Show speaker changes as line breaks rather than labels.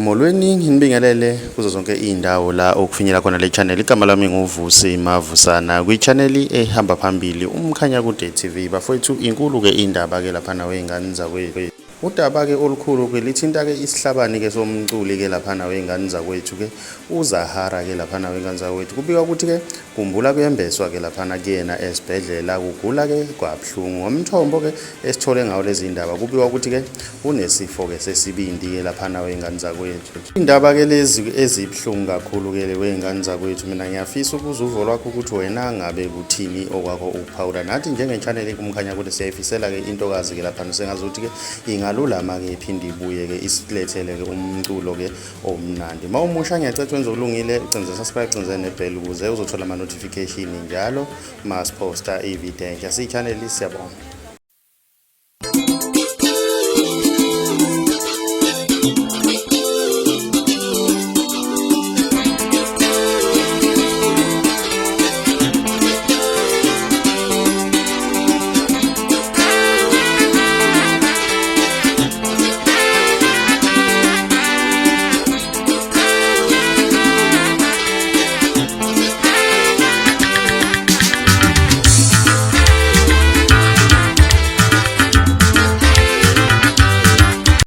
Molweni nginibingelele kuzo zonke indawo la okufinyela khona le channel. Igama lami nguvusi Mavusana kwi channel ehamba phambili umkhanya kude TV. Bafowethu inkulu ke indaba ke lapha wey'ngane zakwethu. Udaba ke olukhulu ke lithinta ke isihlabani ke somculi ke lapha wey'ngane zakwethu ke uzahara ke lapha wey'ngane zakwethu. Kubika ukuthi ke kumbula kuyembeswa ke lapha kuyena esibhedlela kugula ke kabuhlungu. Ngomthombo ke esithole ngawo lezi indaba kubika ukuthi ke unesifo ke sesibindi ke lapha wey'ngane zakwethu. Indaba ke lezi ezibhlungu kakhulu ke wey'ngane zakwethu. Mina ngiyafisa ukuza uvo lwakho ukuthi wena ngabe kuthini okwakho ukuphawula. Nathi njenge channel kumkhanya ukuthi siyayifisela ke intokazi ke lapha sengazi ukuthi ke ingalulama ke iphinde ibuye ke isilethele ke umculo ke omnandi. Mawumusha ngiyacela wenze ulungile ucenze subscribe ucenze nebell ukuze uzothola ama notification njalo mas posta i video entsha si channel. Siyabonga.